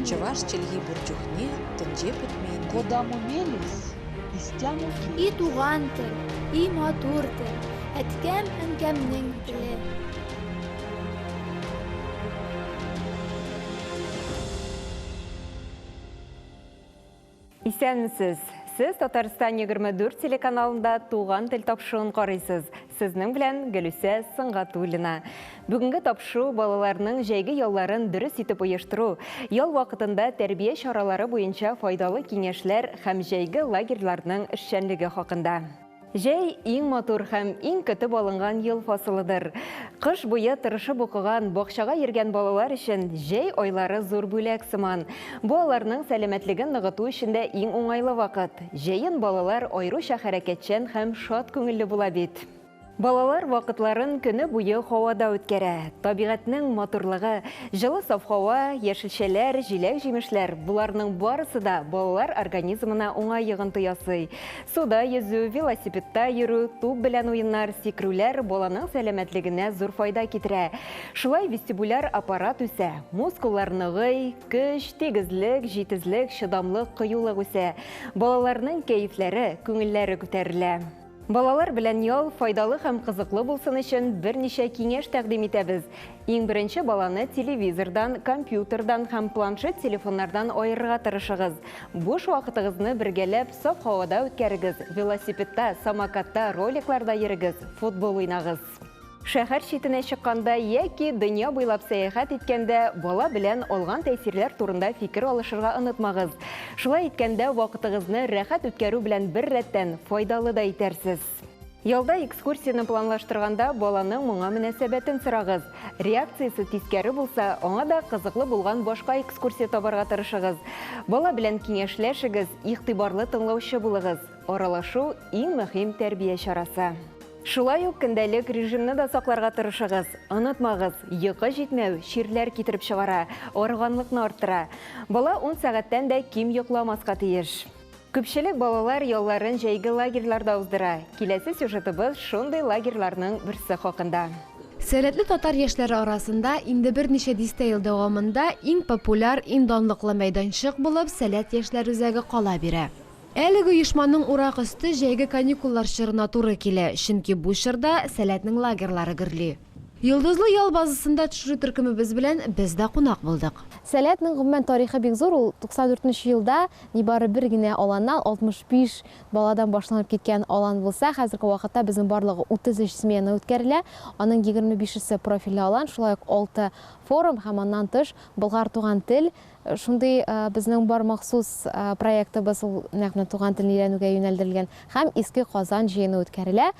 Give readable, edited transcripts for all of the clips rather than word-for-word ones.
Чӑваш чӗлхи пурчухне тӗнче путмейнде. Куда мумелис, истяму И туған тіл, и матур тіл, әткәм әнкәмнең тілі. Исәнмесез. Сіз Татарстан 24 телеканалында туған тіл тапшыуын қарайсыз. Сізнің білән Гөлүсә Сыңғатуллина. Бүгінгі тапшу балаларының жәйгі ялларын дұрыс итеп ойыштыру, ял вақытында тәрбие шаралары бойынша файдалы кеңешләр һәм жәйгі лагерьларның эшчәнлеге хакында. Жәй иң матур һәм иң көтіп алынған ел фасылыдыр. Қыш буе тырышып оқыған, бақшаға ергән балалар үшін жәй ойлары зор бүләк сыман. Бу аларның сәлемәтлеген нығыту ішінде иң оңайлы вақыт. Жәйін балалар айрыша хәрәкәтчән һәм шат күңелле була бит. Балалар вақытларын көне буе һавада үткәрә. Табиғатның матурлыгы, жылы саф һава, яшелчәләр, җиләк-җимешләр, буларның барысы да балалар организмына уңай йогынты ясый. Суда йөзү, велосипедта йөрү, туп белән уеннар, сикрүләр баланың сәламәтлегенә зур файда китерә. Шулай вестибуляр аппарат үсә, мускуллар ныгый, көч, тигезлек, җитезлек, чыдамлык, кыюлык үсә. Балаларның кәефләре, күңелләре күтәрелә. Балалар белән ял файдалы һәм кызыклы булсын өчен берничә киңәш тәкъдим итәбез. Иң беренче баланы телевизордан, компьютердан һәм планшет телефоннардан аерырга тырышыгыз. Буш вакытыгызны бергәләп саф һавада үткәрегез. Велосипедта, самокатта, роликларда йөрегез, футбол уйнагыз. Шәһәр читенә чыкканда яки дөнья буйлап сәяхәт иткәндә бала белән алган тәэсирләр турында фикер алышырга онытмагыз. Шулай иткәндә вакытыгызны рәхәт үткәрү белән бер рәттән файдалы да итәрсез. Ялда экскурсияны планлаштырганда баланың моңа мөнәсәбәтен сорагыз. Реакциясе тискәре булса, аңа да кызыклы булган башка экскурсия табарга тырышыгыз. Бала белән киңәшләшегез, игътибарлы тыңлаучы булыгыз. Аралашу иң мөһим тәрбия чарасы. Шулай ук көндәлек режимны да сакларга тырышыгыз. Онытмагыз, йокы җитмәү чирләр китереп чыгара, арганлыкны арттыра. Бала 10 сәгатьтән дә ким йокламаска тиеш. Күпчелек балалар ялларын җәйге лагерьларда уздыра. Киләсе сюжетыбыз шундый лагерьларның берсе хакында. Сәләтле татар яшьләре арасында инде берничә дистә ел дәвамында иң популяр, иң данлыклы мәйданчык булып Сәләт яшьләр үзәге кала бирә. Әлеге оешманың урак өсте җәйге каникуллар чорына туры килә, чөнки бу чорда Сәләтнең лагерьлары гөрли. Йылдызлы ял базасында төшерү төркемебез белән без дә кунак булдык. Сәләтнең гомумән тарихы бик зур. Ул 94 елда нибары бер генә аланнан 65 баладан башланып киткән алан булса, хәзерге вакытта безнең барлыгы 33 смена үткәрелә. Аның 25-се профильле алан, шулай ук 6 форум һәм аннан тыш Болгар туган тел. Шундый безнең бар махсус проектыбыз ул нәкъ туган телне өйрәнүгә юнәлдерелгән һәм Иске Казан җыены үткәрелә.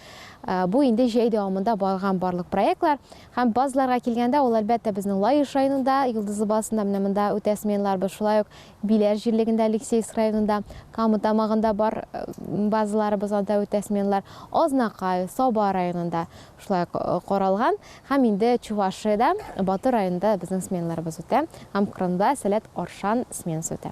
Бу инде җәй дәвамында барган барлык проектлар һәм базаларга килгәндә ул әлбәттә безнең Лаеш районында, Йылдызлы базасында менә монда үтә сменалар, шулай ук Биләр җирлегендә, Алексеевск районында, Кама тамагында бар базаларыбыз анда үтә сменалар, Азнакай, Саба районында шулай каралган һәм инде Чувашиядә, Батыр районында безнең сменаларыбыз үтә һәм Кырымда Сәләт Аршан сменасы үтә.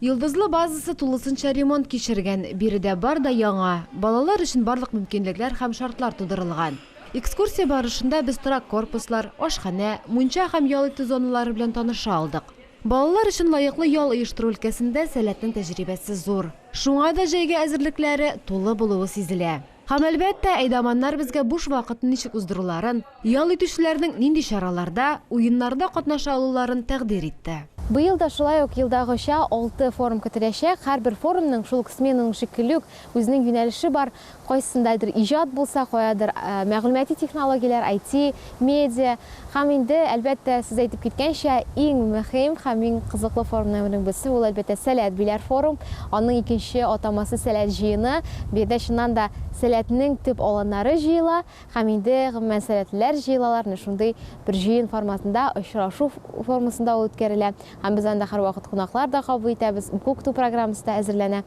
Йылдызлы базасы тулысынча ремонт кичергән, биредә бар да яңа. Балалар өчен барлык мөмкинлекләр һәм шартлар тудырылган. Экскурсия барышында без торак корпуслар, ашхана, мунча һәм ял итү зоналары белән таныша алдык. Балалар өчен лаеклы ял оештыру өлкәсендә Сәләтнең тәҗрибәсе зур. Шуңа да җәйге әзерлекләре тулы булуы сизелә. Һәм әлбәттә, әйдаманнар безгә буш вакытны ничек уздыруларын, ял итүчеләрнең нинди чараларда, уеннарда катнаша алуларын тәкъдир итте. Быел да шулай ук елдагыча 6 форум көтеләчәк. Һәрбер форумның шул сменаның шикелле үзенең юнәлеше бар. Кайсындадыр иҗат булса, каядыр мәгълүмати технологияләр, IT, медиа. Һәм инде әлбәттә сез әйтеп киткәнчә иң мөһим һәм иң кызыклы форумның берсе ул әлбәттә Сәләт Биләр форум. Аның икенче атамасы Сәләт җыены. Биредә шуннан да Сәләтнең төп аланнары җыела һәм инде гомумән сәләтлеләр җыелалар. Шундый бер җыен форматында очрашу формасында үткәрелә. Һәм без анда һәрвакыт кунаклар да кабул итәбез. Уку программасы да әзерләнә.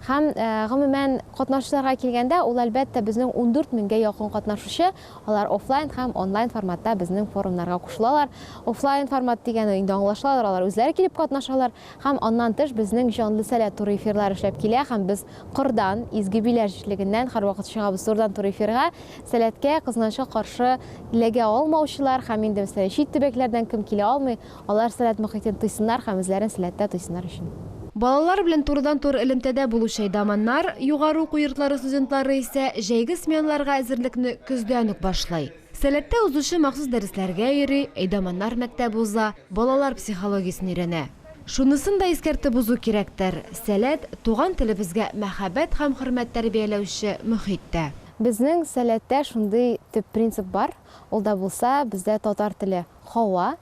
Һәм гомумән катнашучыларга килгәндә, ул әлбәттә безнең 14 меңгә якын катнашучы, алар офлайн һәм онлайн форматта безнең форумнарга кушылалар. Офлайн формат дигәнне инде аңлашалар, алар үзләре килеп катнашалар һәм аннан тыш безнең җанлы сәләт туры эфирлар эшләп килә һәм без кырдан, изге биләр җишлегеннән һәрвакыт чыгабыз турыдан туры эфирга. Сәләткә кызганычка каршы ләгә алмаучылар һәм инде мәсәлән чит төбәкләрдән кем килә алмый, алар сәләт мөхитен тойсыннар һәм үзләрен сәләттә тойсыннар өчен. Балалар белән турыдан-тур элемтәдә булучы әйдаманнар, югары уку йортлары студентлары исә җәйге сменаларга әзерлекне көздән үк башлый. Сәләттә узучы махсус дәресләргә йөри, әйдаманнар мәктәбе уза, балалар психологиясын өйрәнә. Шунысын да искәртеп узу кирәктер. Сәләт туган телебезгә мәхәббәт һәм хөрмәт тәрбияләүче мөхиттә. Безнең сәләттә шундый төп принцип бар. Ул да булса, бездә татар теле Хава,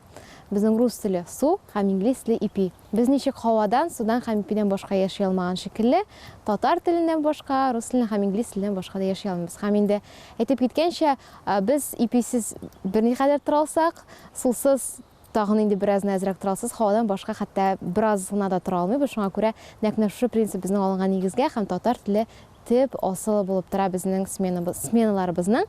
безнең рус теле су һәм инглиз теле ипи. Без ничек Хавадан, судан һәм ипидән башка яши алмаган шикелле, татар теленнән башка, рус теленнән һәм инглиз теленнән башка да яши алмыйбыз. Һәм инде әйтеп киткәнчә, без иписез берникадәр тора алсак, сусыз тагын инде бераз нәзрәк тора алсыз, Хавадан башка хәтта бераз гына да тора алмыйбыз. Шуңа күрә нәкъ шушы принцип безнең алынган нигезгә һәм татар теле тип асылы булып тора безнең сменаларыбызның.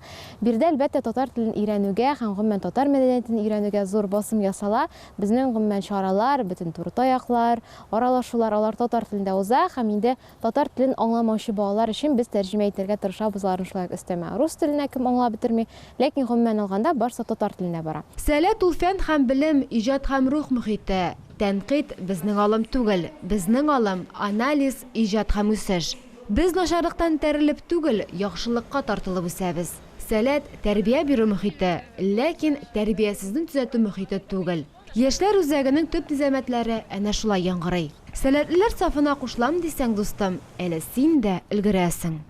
Бирдә әлбәттә татар телен өйрәнүгә һәм гомумән татар мәдәниятен өйрәнүгә зур басым ясала. Безнең гомумән чаралар, бөтен турытаяклар, аралашулар алар татар телендә уза һәм инде татар телен аңламаучы балалар өчен без тәрҗемә итәргә тырышабыз, аларны шулай өстәмә рус теленә кем аңлап бетерми, ләкин гомумән алганда барысы татар теленә бара. Сәләт ул фән һәм белем, иҗат һәм рух мөхите. Тәнкыйть безнең алым түгел, безнең алым анализ, иҗат һәм үсеш. Без начарлыктан тәрелеп түгел, яхшылыкка тартылып үсәбез. Сәләт тәрбия бирү мөхите, ләкин тәрбиясезне төзәтү мөхите түгел. Яшьләр үзәгенең төп низамәтләре әнә шулай яңгырый. Сәләтлеләр сафына кушылам дисәң, дустым, әле син дә өлгерәсең.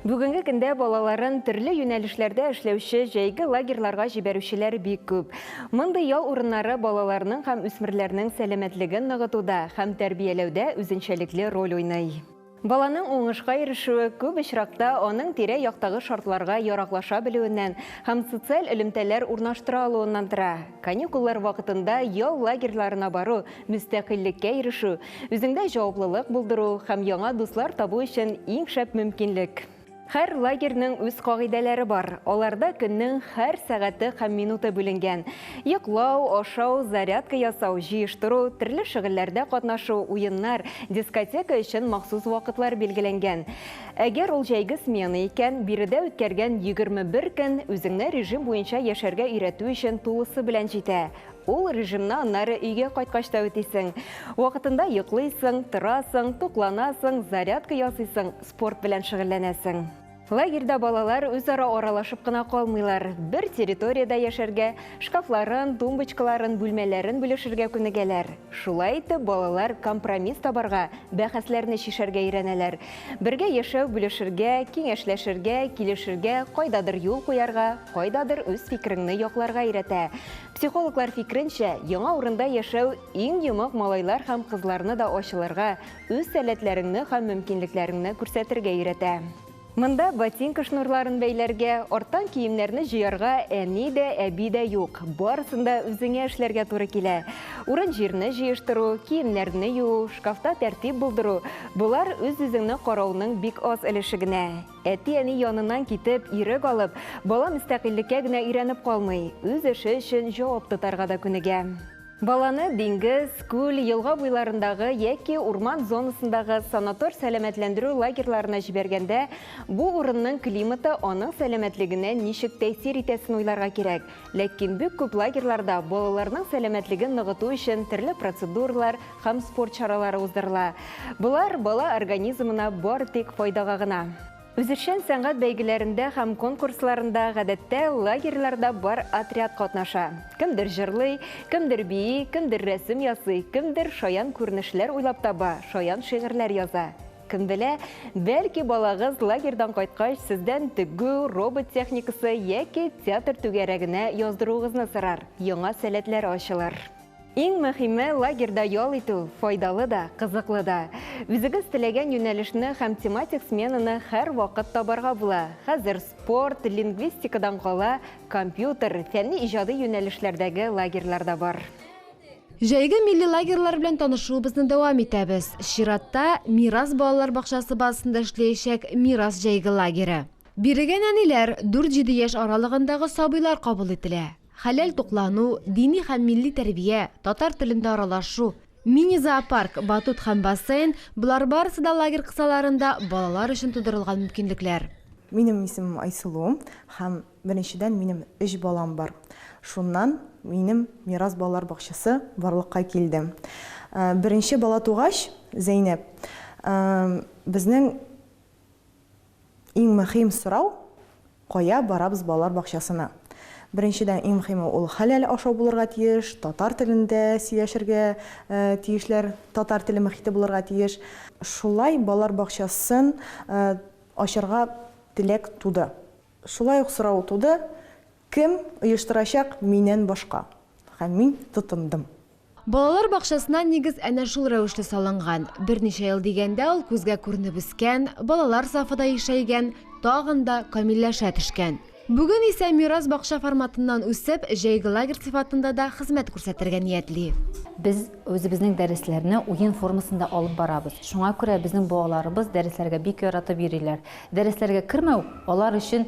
Бүгенге көндә балаларын төрле юнәлешләрдә эшләүче җәйге лагерьларга җибәрүчеләр бик күп. Мондый ял урыннары балаларның һәм үсмерләрнең сәламәтлеген ныгытуда һәм тәрбияләүдә үзенчәлекле роль уйный. Баланың уңышка ирешүе күп очракта аның тирә-яктагы шартларга яраклаша белүеннән һәм социаль элемтәләр урнаштыра алуыннан тора. Каникуллар вакытында ял лагерьларына бару, мөстәкыйльлеккә ирешү, үзеңдә җаваплылык булдыру һәм яңа дуслар табу өчен иң шәп мөмкинлек. Һәр лагерьнең үз кагыйдәләре бар. Аларда көннең һәр сәгате һәм минуты бүленгән. Йоклау, ашау, зарядка ясау, җыештыру, төрле шөгыльләрдә катнашу, уеннар, дискотека өчен махсус вакытлар билгеләнгән. Әгәр ул җәйге смена икән, биредә үткәргән 21 көн үзеңне режим буенча яшәргә өйрәтү өчен тулысы белән җитә. Ул режимны аннары өйгә кайткач та үтисең. Вакытында йоклыйсың, торасың, тукланасың, зарядка ясыйсың, спорт белән шөгыльләнәсең. Лагерьда балалар үзара аралашып кына калмыйлар. Бер территорияда яшәргә, шкафларын, тумбочкаларын, бүлмәләрен бүлешергә күнегәләр. Шулай итеп, балалар компромисс табарга, бәхәсләрне шишәргә өйрәнәләр. Бергә яшәү бүлешергә, киңәшләшергә, килешергә, кайдадыр юл куярга, кайдадыр үз фикереңне якларга өйрәтә. Психологлар фикеренчә, яңа урында яшәү иң йомык малайлар һәм кызларны да ачылырга, үз сәләтләреңне һәм мөмкинлекләреңне күрсәтергә өйрәтә. Монда ботинка шнурларын бәйләргә, арттан киемнәрне җыярга әни дә, әби дә юк. Барысында үзеңә эшләргә туры килә. Урын җирне җыештыру, киемнәрне юу, шкафта тәртип булдыру. Булар үз-үзеңне карауның бик аз өлеше генә. Әти-әни яныннан китеп, ирек алып, бала мөстәкыйльлеккә генә өйрәнеп калмый, үз эше өчен җавап тотарга да күнегә. Баланы диңгез, күл, елга буйларындагы яки урман зонасындагы санатор сәламәтләндерү лагерьларына җибәргәндә, бу урынның климаты аның сәламәтлегенә ничек тәэсир итәсен уйларга кирәк. Ләкин бик күп лагерьларда балаларның сәламәтлеген ныгыту өчен төрле процедуралар һәм спорт чаралары уздырыла. Булар бала организмына бары тик файдага гына. Үзешчән сәнгать бәйгеләрендә һәм конкурсларында гадәттә лагерьларда бар отряд катнаша. Кемдер җырлый, кемдер бии, кемдер рәсем ясый, кемдер шаян күренешләр уйлап таба, шаян шигырьләр яза. Кем белә, бәлки балагыз лагерьдан кайткач сездән тегү, робот техникасы яки театр түгәрәгенә яздыруыгызны сорар, яңа сәләтләр ачылыр. Иң мөһиме лагерьда ял итү файдалы да, кызыклы да. Үзегез теләгән юнәлешне һәм тематик сменаны һәр вакыт табарга була. Хәзер спорт, лингвистикадан кала, компьютер, фәнни иҗади юнәлешләрдәге лагерьларда бар. Жәйгі милли лагерлар белән танышуыбызны дәвам итәбез. Чиратта Мирас балалар бакчасы базасында эшләячәк Мирас жәйге лагере. Бирегән әниләр 4-7 яшь аралыгындагы сабыйлар кабул ителә. Хәләл туклану, дини һәм милли тәрбия, татар телендә аралашу, мини-зоопарк, батут һәм бассейн – булар барысы да лагерь кысаларында балалар өчен тудырылган мөмкинлекләр. Минем исемем Айсылу һәм беренчедән минем 3 балам бар. Шуннан минем Мирас балалар бакчасы барлыкка килде. Беренче бала тугач, Зәйнәп, безнең иң мөһим сорау кая барабыз балалар бакчасына. Беренчедән иң мөһиме ул хәләл ашау булырга тиеш, татар телендә сөйләшергә тиешләр, татар теле мөхите булырга тиеш. Шулай балалар бакчасын ачарга теләк туды. Шулай ук сорау туды, кем оештырачак миннән башка? Һәм мин тотындым. Балалар бакчасына нигез әнә шул рәвешле салынган. Берничә ел дигәндә ул күзгә күренеп үскән, балалар сафыда яшәйгән, тагын да камилләшә төшкән. Бүген исә Мирас бакча форматыннан үсеп, җәйге лагерь сыйфатында да хезмәт күрсәтергә ниятли. Biz özümüzün dərslərini oyun formasında alıb barabız. Şuna görə bizim балаларыбыз дәресләргә бик яратып йөриләр. Дәресләргә кермәү алар өчен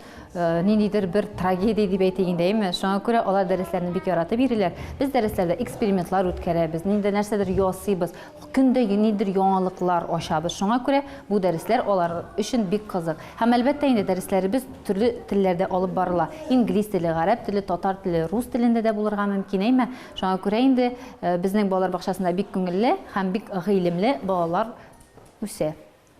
ниндидер бер трагедия дип әйтегәндәйме? Шуңа күрә алар дәресләрне бик яратып йөриләр. Без дәресләрдә экспериментлар үткәрәбез, нинди нәрсәдер ясыйбыз, көндә ниндидер яңалыклар ачабыз. Шуңа күрә бу дәресләр алар өчен бик кызык. Һәм әлбәттә инде дәресләребез төрле телләрдә алып барыла. Инглиз теле, гарәп теле, татар теле, рус телендә дә булырга мөмкин әйме? Шуңа күрә инде безнең балалар бакчасында бик күңелле һәм бик гыйлемле балалар үсә.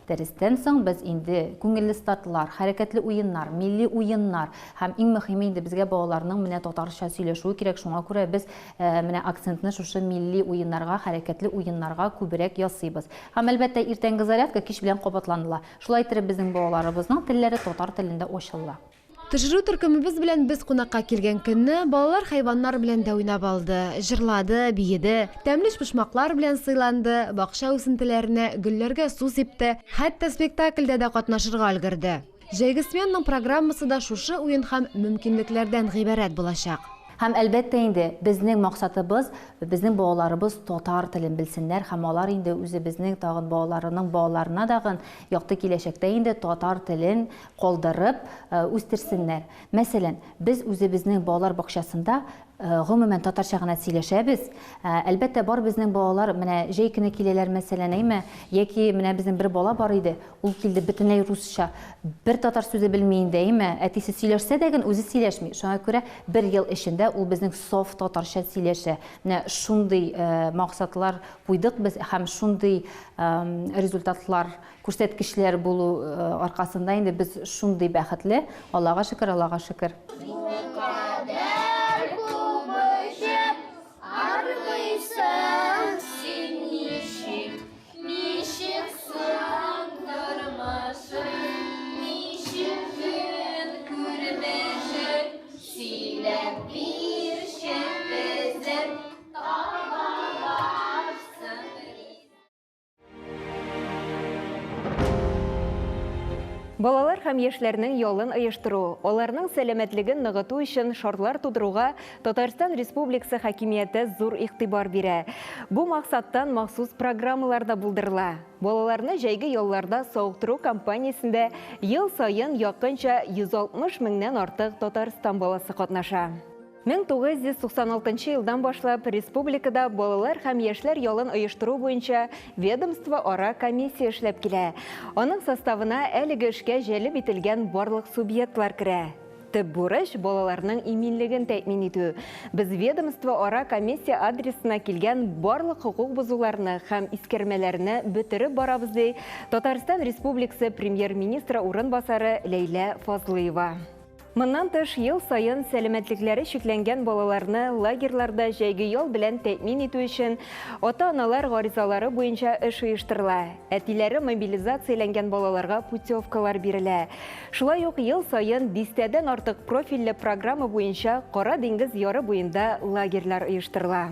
Дәрестән соң без инде күңелле стартлар, хәрәкәтле уеннар, милли уеннар һәм иң мөһиме инде безгә балаларның менә татарча сөйләшүе кирәк. Шуңа күрә без менә акцентны шушы милли уеннарга, хәрәкәтле уеннарга күбрәк ясыйбыз. Һәм әлбәттә иртәнге зарядка кич белән кабатланыла. Шулай итеп безнең балаларыбызның телләре татар телендә ачыла. Төшерү төркемебез белән без кунакка килгән көнне балалар хайваннар белән дә уйнап алды, җырлады, биеде, тәмле пышмаклар белән сыйланды, бакча үсентеләренә, гөлләргә су сипте, хәтта спектакльдә дә катнашырга өлгерде. Җәйге сменаның программасы да шушы уен һәм мөмкинлекләрдән гыйбарәт булачак. Һәм әлбәттә инде безнең максатыбыз, безнең балаларыбыз татар телен белсеннәр һәм алар инде үзе безнең тагын балаларына дагын якты киләчәктә инде татар телен калдырып үстерсеннәр. Мәсәлән, без үзебезнең балалар бакчасында гомумән татарча гына сөйләшәбез. Әлбәттә бар безнең балалар менә җәй көне киләләр мәсәлән әйме, яки менә безнең бер бала бар иде, ул килде бөтенләй русча, бер татар сүзе белми инде әйме, әтисе сөйләшсә дә үзе сөйләшми. Шуңа күрә бер ел эчендә ул безнең софт татарча сөйләшә. Менә шундый максатлар куйдык без һәм шундый результатлар, күрсәткечләр булу аркасында инде без шундый бәхетле. Аллага шөкер, Аллага шөкер. Балалар һәм яшьләрнең ялын оештыру, аларның сәламәтлеген ныгыту өчен шартлар тудыруга Татарстан Республикасы хакимияте зур игътибар бирә. Бу максаттан махсус программалар да булдырыла. Балаларны җәйге ялларда сауыктыру кампаниясендә ел сайын якынча 160 меңнән артык Татарстан баласы катнаша. 1996 елдан башлап республикада балалар һәм яшьләр ялын оештыру буенча ведомство ара комиссия эшләп килә. Аның составына әлеге эшкә җәлеп ителгән барлык субъектлар керә. Төп бурыч балаларның иминлеген тәэмин итү. Без ведомство ара комиссия адресына килгән барлык хукук бузуларны һәм искәрмәләрне бетереп барабыз ди Татарстан Республикасы премьер-министры урынбасары Ләйлә Фазлыева. Моннан тыш ел сайын сәламәтлекләре шикләнгән балаларны лагерьларда җәйге ял белән тәэмин итү өчен ата-аналар гаризалары буенча эш оештырыла. Әтиләре мобилизацияләнгән балаларга путевкалар бирелә. Шулай ук ел сайын 10-дән артык профильле программа буенча Кара диңгез яры буенда лагерьлар оештырыла.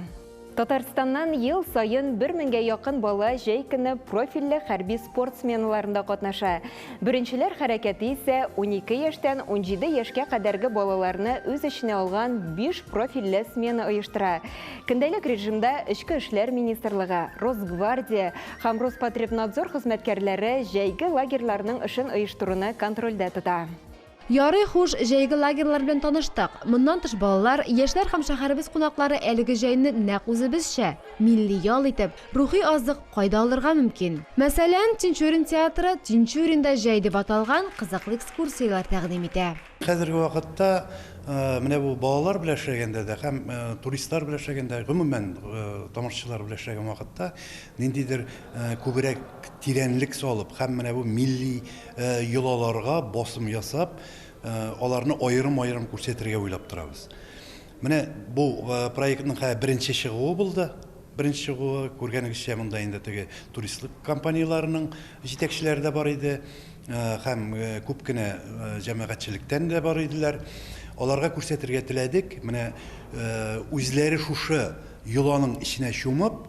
Татарстаннан ел сайын 1000-ге якын бала жәй көне профильле хәрби спортсменларында катнаша. Беренчеләр хәрәкәте исә 12 яшьтән 17 яшькә кадәрге балаларны үз эченә алган 5 профильле смена оештыра. Көндәлек режимда Эчке эшләр министрлыгы, Росгвардия һәм Роспотребнадзор хезмәткәрләре жәйге лагерьларның эшен оештыруны контрольдә тота. Ярый хуш, җәйге лагерьлар белән таныштык. Моннан тыш балалар, яшьләр һәм шәһәребез кунаклары әлеге җәйне нәкъ үзебезчә, милли ял итеп, рухи азык кайда алырга мөмкин. Мәсәлән, Тинчурин театры Тинчуринда җәй дип аталган кызыклы экскурсиялар тәкъдим итә. Хәзерге вакытта менә бу балалар белән эшләгәндә дә һәм туристлар белән эшләгәндә, гомумән тамашачылар белән эшләгән вакытта ниндидер күбрәк тирәнлек салып һәм менә бу милли йолаларга басым ясап, аларны аерым-аерым күрсәтергә уйлап торабыз. Менә бу проектның беренче чыгуы булды. Беренче чыгуы күргәнегезчә монда инде теге туристлык компанияларының җитәкчеләре дә бар иде, һәм күп кенә җәмәгатьчелектән дә бар иделәр. Аларга күрсәтергә теләдек, менә үзләре шушы йоланың иченә чумып,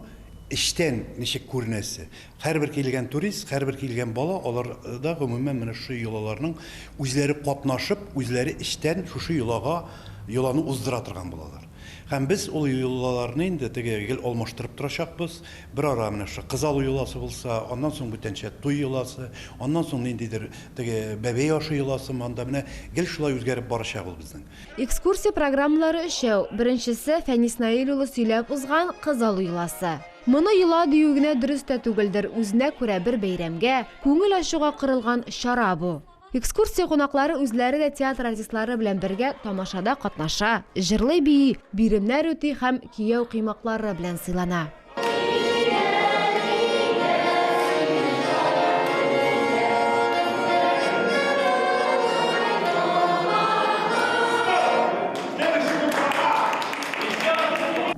эштән ничек күренәсе. Һәрбер килгән турист, һәрбер килгән бала, аларда гомумән менә шушы йолаларның үзләре катнашып, үзләре эштән шушы йоланы уздыра торган булалар. Һәм без ул йолаларны инде теге гел алмаштырып торачакбыз. Бер ара менә шу кызал йоласы булса, аннан соң бүтәнчә туй йоласы, аннан соң ниндидер теге бәбәй ашы йоласы, монда менә гел шулай үзгәреп барачак ул безнең. Экскурсия программалары өчәү. Беренчесе Фәнис Наил улы сөйләп узган кызал йоласы. Моны йола дию генә дөрес тә түгелдер, үзенә күрә бер бәйрәмгә, күңел ачуга кырылган чара бу. Экскурсия кунаклары үзләре дә театр артистлары белән бергә тамашада катнаша, җырлый бии, биремнәр үти һәм кияү кыймаклары белән сыйлана.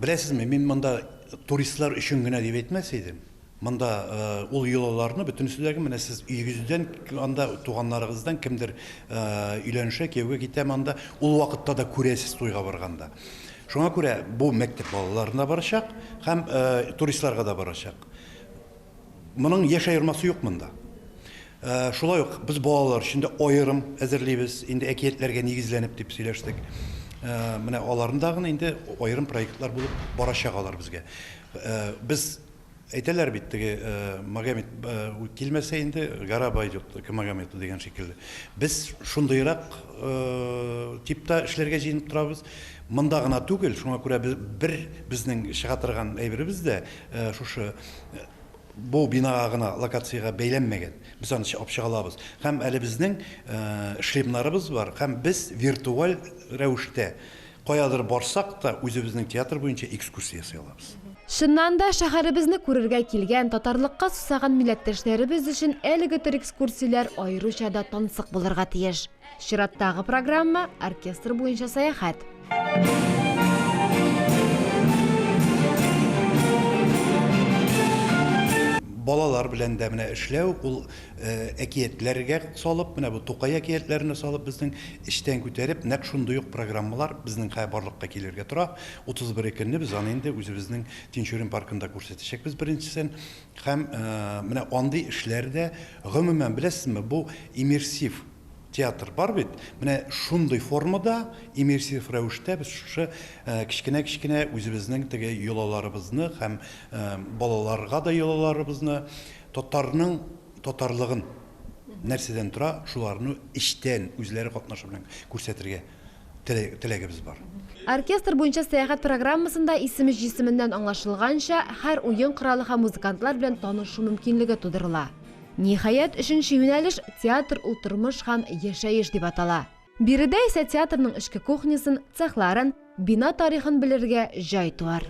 Беләсезме, мин монда туристлар өчен генә дип әйтмәс идем. Монда ул йолаларны бөтенсезләге менә сез өйегездән, анда туганнарыгыздан кемдер өйләнешә, кияүгә китә, монда ул вакытта да күрәсез туйга барганда. Шуңа күрә бу мәктәп балаларына барачак һәм туристларга да барачак. Моның яшь аермасы юк монда. Шулай ук без балалар өчен дә аерым әзерлибез, инде әкиятләргә нигезләнеп дип сөйләштек. Менә аларында гына инде аерым проектлар булып барачак алар безгә. Без әйтәләр бит теге Магомед килмәсә инде гора пойдет к Магомеду дигән шикелле. Без шундыйрак типта эшләргә җыенып торабыз. Монда гына түгел, шуңа күрә бер безнең чыга торган әйберебез дә шушы бу бинага гына локациягә бәйләнмәгән. Без аны алып чыгалабыз. Һәм әле безнең эшлемнарыбыз бар. Һәм без виртуаль рәвештә каядыр барсак та үзебезнең театр буенча экскурсия ясыйлабыз. Шуннан да шәһәребезне күрергә килгән, татарлыкка сусаган милләттәшләребез өчен әлеге төр экскурсияләр аеруча да тансык булырга тиеш. Чираттагы программа оркестр буенча сәяхәт. Балалар белән дә менә эшләү, ул әкиятләргә салып, менә бу Тукай әкиятләренә салып, безнең эштән күтәреп, нәкъ шундый ук программалар безнең барлыкка килергә тора. 31 көнне без аны инде үзебезнең Тинчурин паркында күрсәтәчәкбез беренчесен. Һәм менә андый эшләрдә гомумән беләсезме, бу иммерсив театр бар бит. Менә шундый формада иммерсив рәвештә без шушы кичкенә үзебезнең теге йолаларыбызны һәм балаларга да йолаларыбызны, татарлыгын нәрсәдән тора, шуларны эштән үзләре катнашы белән күрсәтергә теләгебез бар. Оркестр буенча сәяхәт программасында исеме-җисеменнән аңлашылганча, һәр уен коралы һәм музыкантлар белән танышу мөмкинлеге тудырыла. Ниһаять, өченче юнәлеш театр ул тормыш һәм яшәеш дип атала. Биредә исә театрның эчке кухнясын, цехларын, бина тарихын белергә җай туар.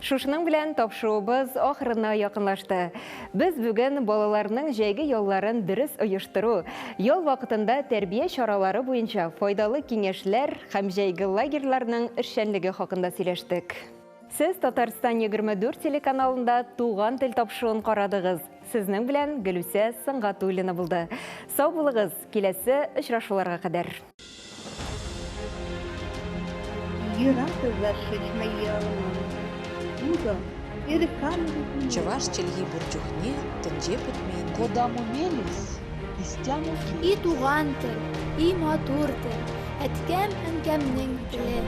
Шушының белән тапшыруыбыз ахырына якынлашты. Без бүген балаларның җәйге ялларын дөрес оештыру, ял вакытында тәрбия чаралары буенча файдалы киңәшләр һәм җәйге лагерьларның эшчәнлеге хакында сөйләштек. Сез Татарстан 24 телеканалында туган тел тапшыруын карадыгыз. Сезнең белән Гөлүсә Сыңгатуллина булды. Сау булыгыз, киләсе очрашуларга кадәр. Чаваш челги бурчухне тенже путмейді. Куда мумелис, истяму И туган тел, и матур тел, әткәм әнкәмнең теле.